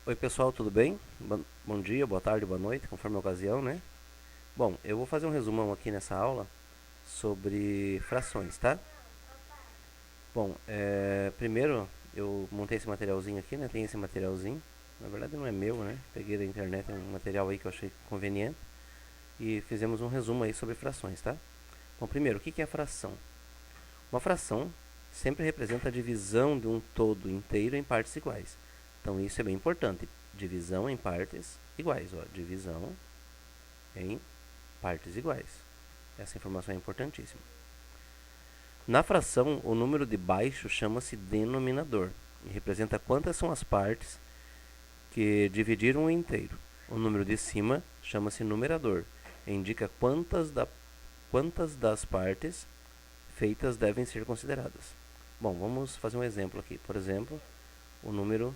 Oi pessoal, tudo bem? Bom dia, boa tarde, boa noite, conforme a ocasião, né? Bom, eu vou fazer um resumão aqui nessa aula sobre frações, tá? Bom, primeiro eu montei esse materialzinho aqui, né? Tem esse materialzinho, na verdade não é meu, né? Peguei da internet um material aí que eu achei conveniente e fizemos um resumo aí sobre frações, tá? Bom, primeiro, o que é fração? Uma fração sempre representa a divisão de um todo inteiro em partes iguais. Então isso é bem importante. Divisão em partes iguais, ó. Divisão em partes iguais. Essa informação é importantíssima. Na fração, o número de baixo chama-se denominador e representa quantas são as partes que dividiram o inteiro. O número de cima chama-se numerador e indica quantas das partes feitas devem ser consideradas. Bom, vamos fazer um exemplo aqui. Por exemplo, o número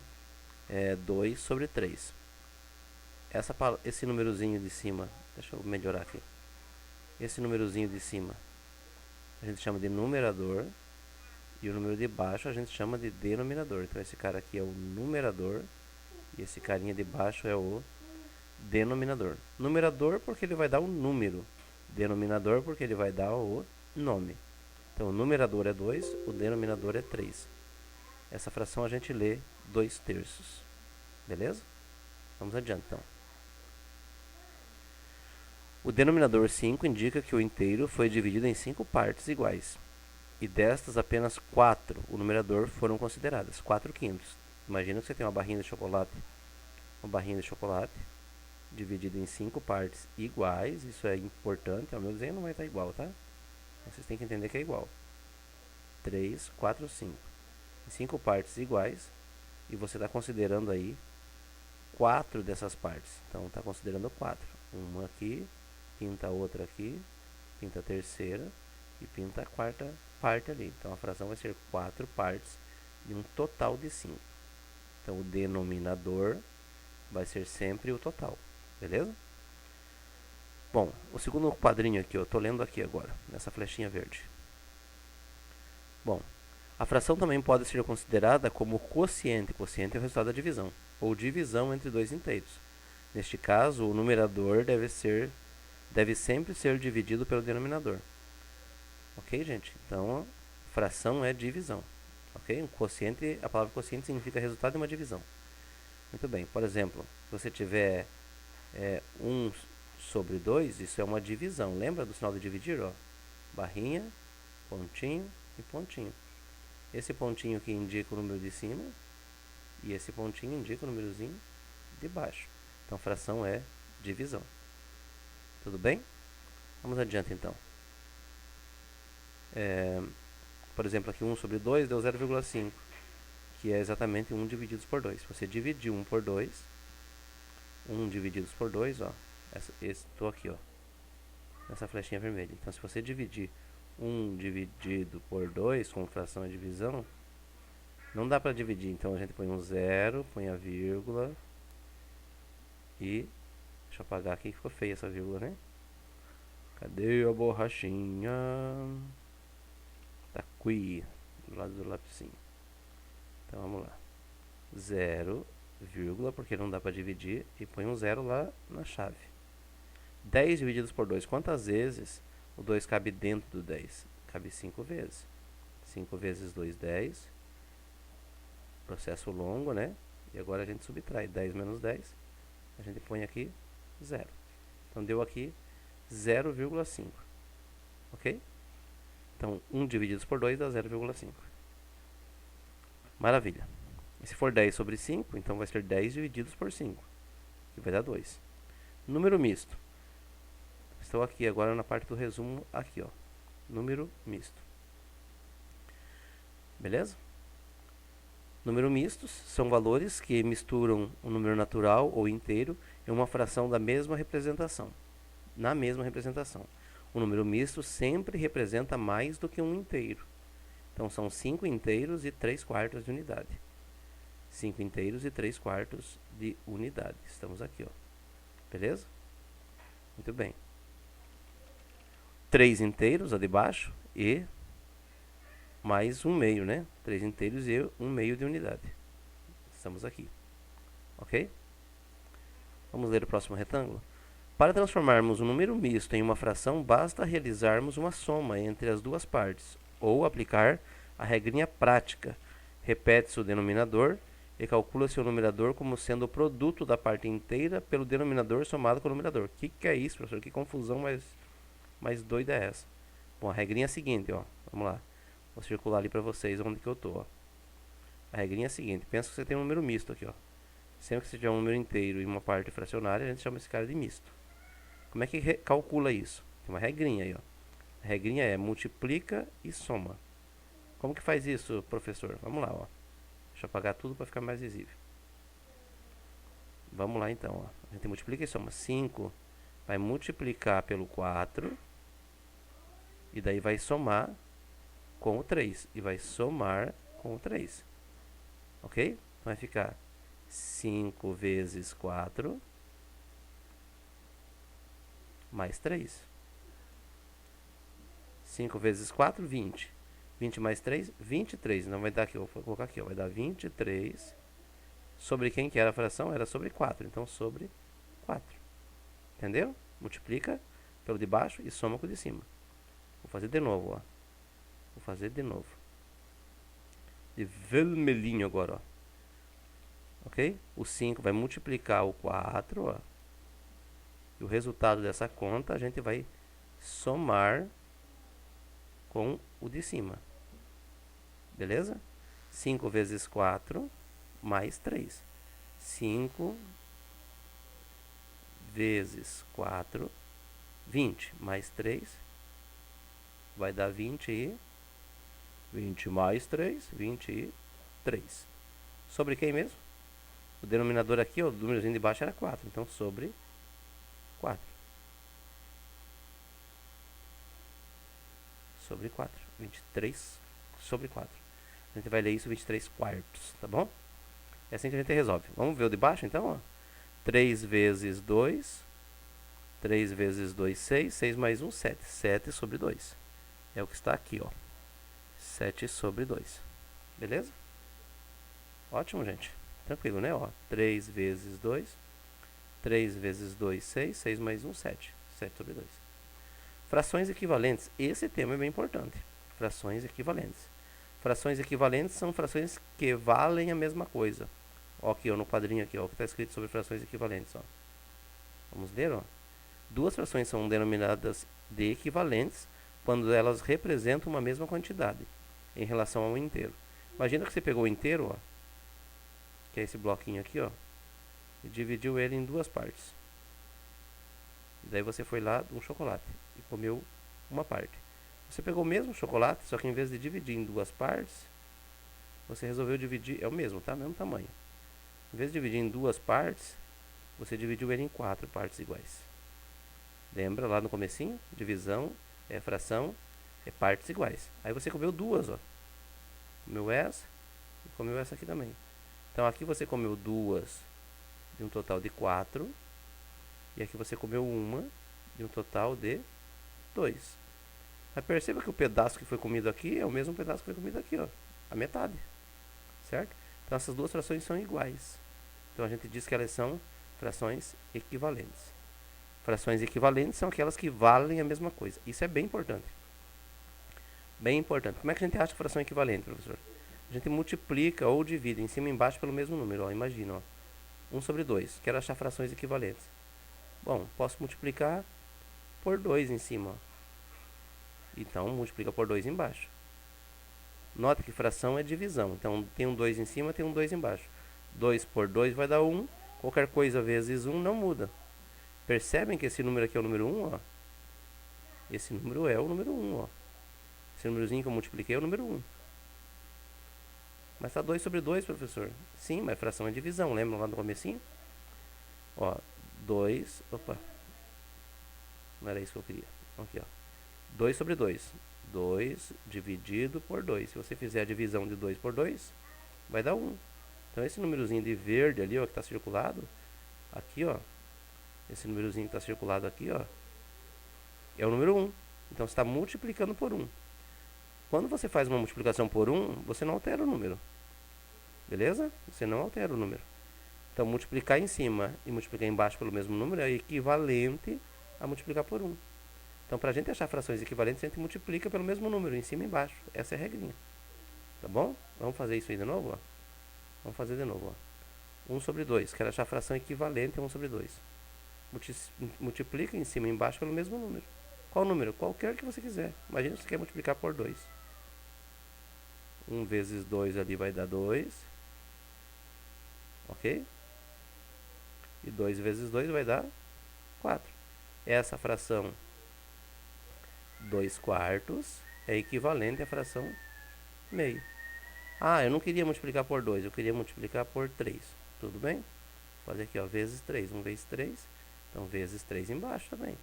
é 2 sobre 3. Esse númerozinho de cima, deixa eu melhorar aqui. Esse númerozinho de cima a gente chama de numerador e o número de baixo a gente chama de denominador. Então esse cara aqui é o numerador e esse carinha de baixo é o denominador. Numerador porque ele vai dar o número, denominador porque ele vai dar o nome. Então o numerador é 2, o denominador é 3. Essa fração a gente lê 2/3. Beleza? Vamos adiante então. O denominador 5 indica que o inteiro foi dividido em 5 partes iguais. E destas, apenas 4, o numerador, foram consideradas. 4/5. Imagina que você tem uma barrinha de chocolate. Uma barrinha de chocolate dividida em 5 partes iguais. Isso é importante. O meu desenho não vai estar igual, tá? Vocês têm que entender que é igual. 3, 4, 5. Em 5 partes iguais. E você está considerando aí 4 dessas partes. Então, está considerando 4. Uma aqui, pinta a outra aqui, pinta a terceira e pinta a quarta parte ali. Então, a fração vai ser 4 partes de um total de 5. Então, o denominador vai ser sempre o total. Beleza? Bom, o segundo quadrinho aqui, eu estou lendo aqui agora, nessa flechinha verde. Bom, a fração também pode ser considerada como quociente. Quociente é o resultado da divisão, ou divisão entre dois inteiros. Neste caso, o numerador deve sempre ser dividido pelo denominador. Ok, gente? Então, fração é divisão. Ok? Um quociente, a palavra quociente significa resultado de uma divisão. Muito bem. Por exemplo, se você tiver 1 sobre 2, isso é uma divisão. Lembra do sinal de dividir? Ó? Barrinha, pontinho e pontinho. Esse pontinho aqui indica o número de cima e esse pontinho indica o númerozinho de baixo. Então, fração é divisão. Tudo bem? Vamos adiante então. Por exemplo, aqui 1 sobre 2 deu 0,5, que é exatamente 1 dividido por 2. Se você dividir 1 por 2, 1 dividido por 2, ó, estou aqui, ó, nessa flechinha vermelha. Então, se você dividir 1 dividido por 2 com fração e divisão, não dá para dividir. Então, a gente põe um zero, põe a vírgula e... Deixa eu apagar aqui que ficou feia essa vírgula, né? Cadê a borrachinha? Tá aqui, do lado do lapisinho. Então vamos lá. 0, vírgula, porque não dá para dividir, e põe um zero lá na chave. 10 divididos por 2, quantas vezes o 2 cabe dentro do 10? Cabe 5 vezes. 5 vezes 2, 10. Processo longo, né? E agora a gente subtrai 10 menos 10. A gente põe aqui 0. Então deu aqui 0,5. Ok? Então 1 dividido por 2 dá 0,5. Maravilha. E se for 10 sobre 5, então vai ser 10 divididos por 5, que vai dar 2. Número misto. Estou aqui agora na parte do resumo, aqui, ó. Número misto. Beleza? Números mistos são valores que misturam um número natural ou inteiro em uma fração da mesma representação. Na mesma representação. O número misto sempre representa mais do que um inteiro. Então são 5 inteiros e 3/4 de unidade. 5 inteiros e 3/4 de unidade. Estamos aqui, ó. Beleza? Muito bem. 3 inteiros, a de baixo, e mais 1 meio, né? 3 inteiros e 1 meio de unidade. Estamos aqui. Ok? Vamos ler o próximo retângulo. Para transformarmos um número misto em uma fração, basta realizarmos uma soma entre as duas partes, ou aplicar a regrinha prática. Repete-se o denominador e calcula-se o numerador como sendo o produto da parte inteira pelo denominador somado com o numerador. O que é isso, professor? Que confusão mais doida é essa? Bom, a regrinha é a seguinte, ó. Vamos lá. Vou circular ali para vocês onde que eu tô, ó. A regrinha é a seguinte. Pensa que você tem um número misto aqui, ó. Sempre que você tiver um número inteiro e uma parte fracionária, a gente chama esse cara de misto. Como é que calcula isso? Tem uma regrinha aí, ó. A regrinha é multiplica e soma. Como que faz isso, professor? Vamos lá, ó. Deixa eu apagar tudo para ficar mais visível. Vamos lá então, ó. A gente multiplica e soma. 5 vai multiplicar pelo 4 e daí vai somar com o 3 e vai somar com o 3. Ok? Então vai ficar 5 vezes 4 mais 3. 5 vezes 4, 20. 20 mais 3, 23. Não vai dar aqui, vou colocar aqui, ó, vai dar 23. Sobre quem que era a fração? Era sobre 4. Então, sobre 4. Entendeu? Multiplica pelo de baixo e soma com o de cima. Vou fazer de novo, ó. Vou fazer de novo. De vermelhinho agora, ó. Ok? O 5 vai multiplicar o 4, ó. E o resultado dessa conta a gente vai somar com o de cima. Beleza? 5 vezes 4 mais 3. 5 vezes 4, 20 mais 3 vai dar 20 e 20 mais 3, 23. Sobre quem mesmo? O denominador aqui, ó, o númerozinho de baixo era 4, então sobre 4. Sobre 4. 23 sobre 4. A gente vai ler isso 23 quartos, tá bom? É assim que a gente resolve. Vamos ver o de baixo, então, ó. 3 vezes 2. 3 vezes 2, 6. 6 mais 1, 7. 7 sobre 2. É o que está aqui, ó. 7 sobre 2. Beleza? Ótimo, gente. Tranquilo, né? Ó, 3 vezes 2. 3 vezes 2, 6. 6 mais 1, 7. 7 sobre 2. Frações equivalentes. Esse tema é bem importante. Frações equivalentes. Frações equivalentes são frações que valem a mesma coisa. Ó, aqui, ó, no quadrinho aqui, ó, o que está escrito sobre frações equivalentes, ó. Vamos ler, ó. Duas frações são denominadas de equivalentes quando elas representam uma mesma quantidade em relação ao inteiro. Imagina que você pegou o inteiro, ó, que é esse bloquinho aqui, ó, e dividiu ele em duas partes. E daí você foi lá um chocolate e comeu uma parte. Você pegou o mesmo chocolate, só que em vez de dividir em duas partes, você resolveu dividir, é o mesmo, tá? Mesmo tamanho. Em vez de dividir em duas partes, você dividiu ele em 4 partes iguais. Lembra lá no comecinho? Divisão é fração, é partes iguais. Aí você comeu duas, ó. Comeu essa e comeu essa aqui também. Então aqui você comeu duas de um total de 4. E aqui você comeu uma de um total de 2. Mas perceba que o pedaço que foi comido aqui é o mesmo pedaço que foi comido aqui, ó. A metade. Certo? Então essas duas frações são iguais. Então a gente diz que elas são frações equivalentes. Frações equivalentes são aquelas que valem a mesma coisa. Isso é bem importante. Bem importante. Como é que a gente acha fração equivalente, professor? A gente multiplica ou divide em cima e embaixo pelo mesmo número. Ó. Imagina, ó. 1 sobre 2. Quero achar frações equivalentes. Bom, posso multiplicar por 2 em cima. Ó. Então, multiplica por 2 embaixo. Nota que fração é divisão. Então, tem um 2 em cima, tem um 2 embaixo. 2 por 2 vai dar 1. Qualquer coisa vezes 1 não muda. Percebem que esse número aqui é o número 1, ó? Esse número é o número 1, ó. Esse númerozinho que eu multipliquei é o número 1. Mas tá 2 sobre 2, professor. Sim, mas fração é divisão. Lembram lá no comecinho? Ó, 2... Opa. Não era isso que eu queria. Aqui, ó. 2 sobre 2. 2 dividido por 2. Se você fizer a divisão de 2 por 2, vai dar 1. Então, esse númerozinho de verde ali, ó, que está circulado, aqui, ó, esse númerozinho que está circulado aqui, ó, é o número 1. Então, você está multiplicando por 1. Quando você faz uma multiplicação por 1, você não altera o número. Beleza? Você não altera o número. Então, multiplicar em cima e multiplicar embaixo pelo mesmo número é equivalente a multiplicar por 1. Então, para a gente achar frações equivalentes, a gente multiplica pelo mesmo número, em cima e embaixo. Essa é a regrinha. Tá bom? Vamos fazer isso aí de novo? Ó. Vamos fazer de novo. Ó. 1 sobre 2. Quero achar a fração equivalente a 1 sobre 2. Multiplica em cima e embaixo pelo mesmo número. Qual número? Qualquer que você quiser. Imagina que você quer multiplicar por 2. 1 vezes 2 ali vai dar 2. Ok? E 2 vezes 2 vai dar 4. Essa fração 2 quartos é equivalente à fração meio. Ah, eu não queria multiplicar por 2, eu queria multiplicar por 3. Tudo bem? Vou fazer aqui, ó, vezes 3. 1 vezes 3. Então, vezes 3 embaixo também.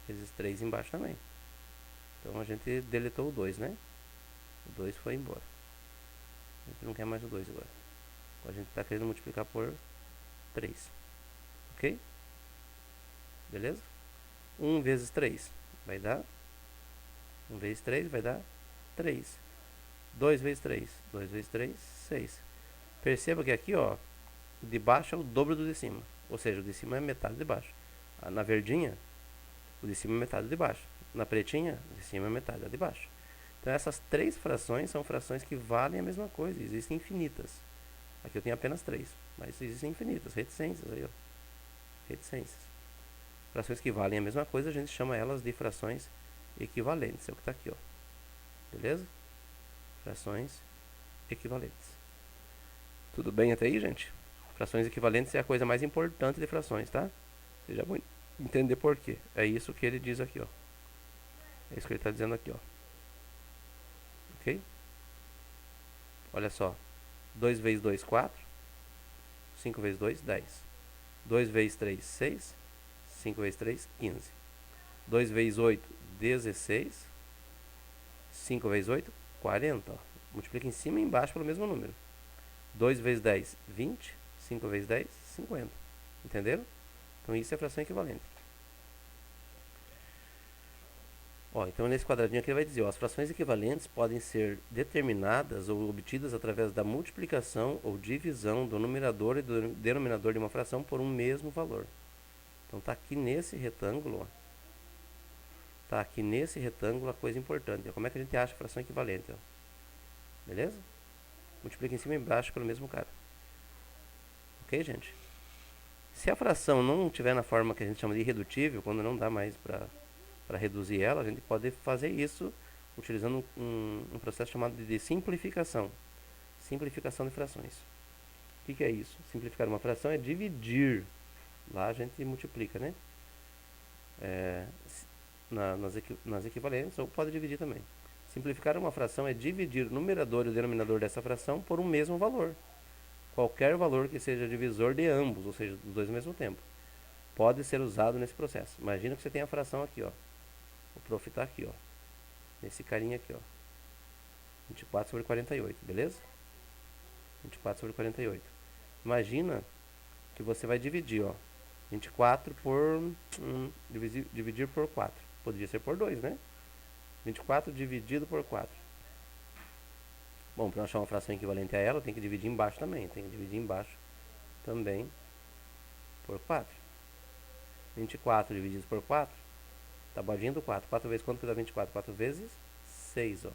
Vezes 3 embaixo também. Então, a gente deletou o 2, né? O 2 foi embora. A gente não quer mais o 2 agora. A gente está querendo multiplicar por 3. Ok? Beleza? 1 vezes 3 vai dar 1 vezes 3 vai dar 3. 2 vezes 3. 2 vezes 3, 6. Perceba que aqui, ó, de baixo é o dobro do de cima. Ou seja, o de cima é metade de baixo. Na verdinha, o de cima é metade de baixo. Na pretinha, o de cima é metade de baixo. Então essas três frações são frações que valem a mesma coisa. Existem infinitas. Aqui eu tenho apenas 3, mas existem infinitas. Reticências aí, ó. Reticências. Frações que valem a mesma coisa, a gente chama elas de frações equivalentes. É o que está aqui, ó. Beleza? Frações equivalentes. Tudo bem até aí, gente? Frações equivalentes é a coisa mais importante de frações, tá? Vocês já vão entender por quê. É isso que ele diz aqui, ó. É isso que ele está dizendo aqui, ó. Ok? Olha só. 2 vezes 2, 4. 5 vezes 2, 10. 2 vezes 3, 6. 5 vezes 3, 15. 2 vezes 8, 16. 5 vezes 8, 40. Ó. Multiplica em cima e embaixo pelo mesmo número. 2 vezes 10, 20. 5 vezes 10, 50. Entenderam? Então isso é fração equivalente. Ó, então nesse quadradinho aqui ele vai dizer, ó, as frações equivalentes podem ser determinadas ou obtidas através da multiplicação ou divisão do numerador e do denominador de uma fração por um mesmo valor. Então tá aqui nesse retângulo, ó. Tá aqui nesse retângulo a coisa importante. Ó, como é que a gente acha a fração equivalente? Ó? Beleza? Multiplica em cima e embaixo pelo mesmo cara. Ok, gente? Se a fração não estiver na forma que a gente chama de irredutível, quando não dá mais para reduzir ela, a gente pode fazer isso utilizando um processo chamado de simplificação. Simplificação de frações. O que é isso? Simplificar uma fração é dividir. Lá a gente multiplica, né? Nas equivalentes, ou pode dividir também. Simplificar uma fração é dividir o numerador e o denominador dessa fração por um mesmo valor. Qualquer valor que seja divisor de ambos, ou seja, dos dois ao mesmo tempo, pode ser usado nesse processo. Imagina que você tem a fração aqui, ó. O prof está aqui, ó. Nesse carinha aqui, ó. 24 sobre 48, beleza? 24 sobre 48. Imagina que você vai dividir, ó. 24 por... dividir por 4. Poderia ser por 2, né? 24 dividido por 4. Bom, para achar uma fração equivalente a ela, tem que dividir embaixo também. Tem que dividir embaixo também por 4. 24 dividido por 4. Tabadinha do 4. 4 vezes quanto que dá 24? 4 vezes 6, ó.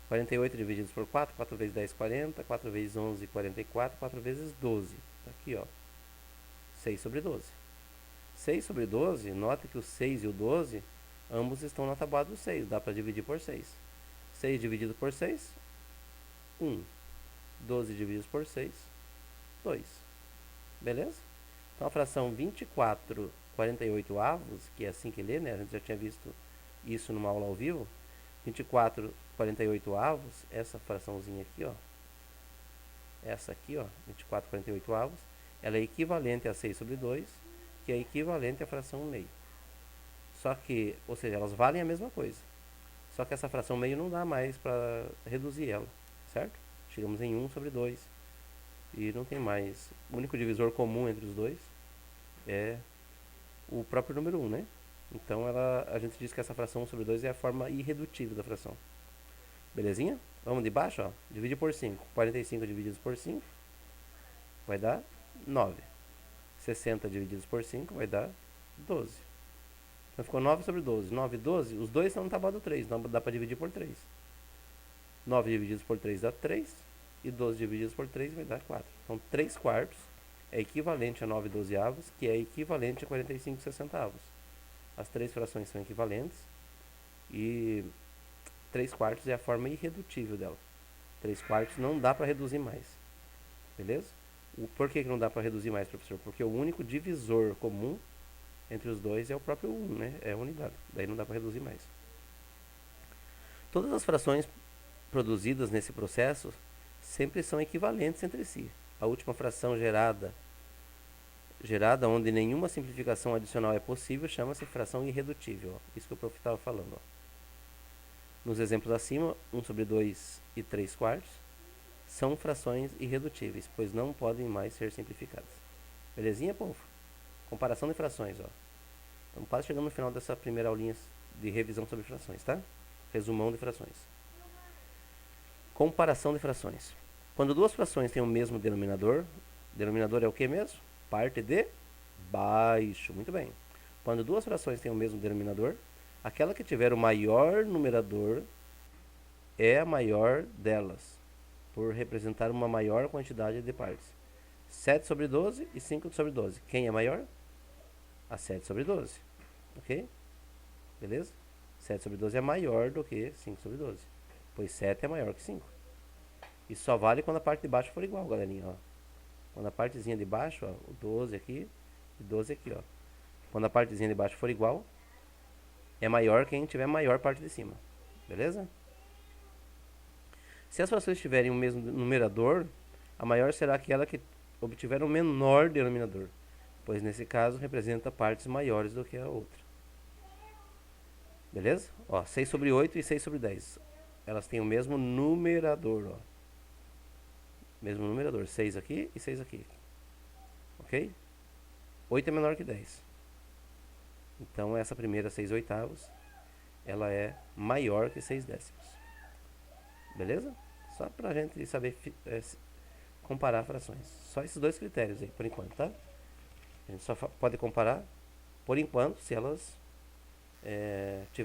48 divididos por 4. 4 vezes 10, 40. 4 vezes 11, 44. 4 vezes 12. Tá aqui, ó. 6 sobre 12. 6 sobre 12, nota que o 6 e o 12, ambos estão na tabuada do 6. Dá para dividir por 6. 6 dividido por 6, 1. 12 divididos por 6, 2. Beleza? Então a fração 24 48 avos, que é assim que lê, né? A gente já tinha visto isso numa aula ao vivo. 24 48 avos, essa fraçãozinha aqui, ó. Essa aqui, ó, 24 48 avos, ela é equivalente a 6 sobre 2, que é equivalente à fração meio. Só que, ou seja, elas valem a mesma coisa. Só que essa fração meio não dá mais para reduzir ela, certo? Chegamos em 1 sobre 2 e não tem mais. O único divisor comum entre os dois é o próprio número 1, né? Então a gente diz que essa fração 1 sobre 2 é a forma irredutível da fração. Belezinha? Vamos de baixo, ó. Dividir por 5. 45 divididos por 5 vai dar 9. 60 divididos por 5 vai dar 12. Então ficou 9 sobre 12. 9 e 12, os dois estão no tabuado do 3, então dá para dividir por 3. 9 divididos por 3 dá 3. E 12 divididos por 3 vai dar 4. Então 3 quartos é equivalente a 9 dozeavos, que é equivalente a 45 sessentavos. As três frações são equivalentes. E 3 quartos é a forma irredutível dela. 3 quartos não dá para reduzir mais. Beleza? Por que não dá para reduzir mais, professor? Porque o único divisor comum entre os dois é o próprio 1, né? É a unidade. Daí não dá para reduzir mais. Todas as frações produzidas nesse processo sempre são equivalentes entre si. A última fração gerada onde nenhuma simplificação adicional é possível, chama-se fração irredutível. Ó. Isso que o prof estava falando. Ó. Nos exemplos acima, 1 sobre 2 e 3 quartos são frações irredutíveis, pois não podem mais ser simplificadas. Belezinha, povo? Comparação de frações. Ó. Estamos quase chegando no final dessa primeira aulinha de revisão sobre frações, tá? Resumão de frações. Comparação de frações. Quando duas frações têm o mesmo denominador é o que mesmo? Parte de baixo. Muito bem. Quando duas frações têm o mesmo denominador, aquela que tiver o maior numerador é a maior delas, por representar uma maior quantidade de partes. 7 sobre 12 e 5 sobre 12. Quem é maior? A 7 sobre 12. Ok? Beleza? 7 sobre 12 é maior do que 5 sobre 12. Pois 7 é maior que 5. Isso só vale quando a parte de baixo for igual, galerinha. Ó. Quando a partezinha de baixo, ó, o 12 aqui e 12 aqui, ó. Quando a partezinha de baixo for igual, é maior quem tiver maior parte de cima. Beleza? Se as frações tiverem o mesmo numerador, a maior será aquela que obtiver o menor denominador, pois nesse caso representa partes maiores do que a outra. Beleza? Ó, 6 sobre 8 e 6 sobre 10. Elas têm o mesmo numerador, ó. Mesmo numerador, 6 aqui e 6 aqui. Ok? 8 é menor que 10. Então essa primeira 6 oitavos, ela é maior que 6 décimos. Beleza? Só pra gente saber comparar frações. Só esses dois critérios aí, por enquanto, tá? A gente só pode comparar, por enquanto, se elas tiverem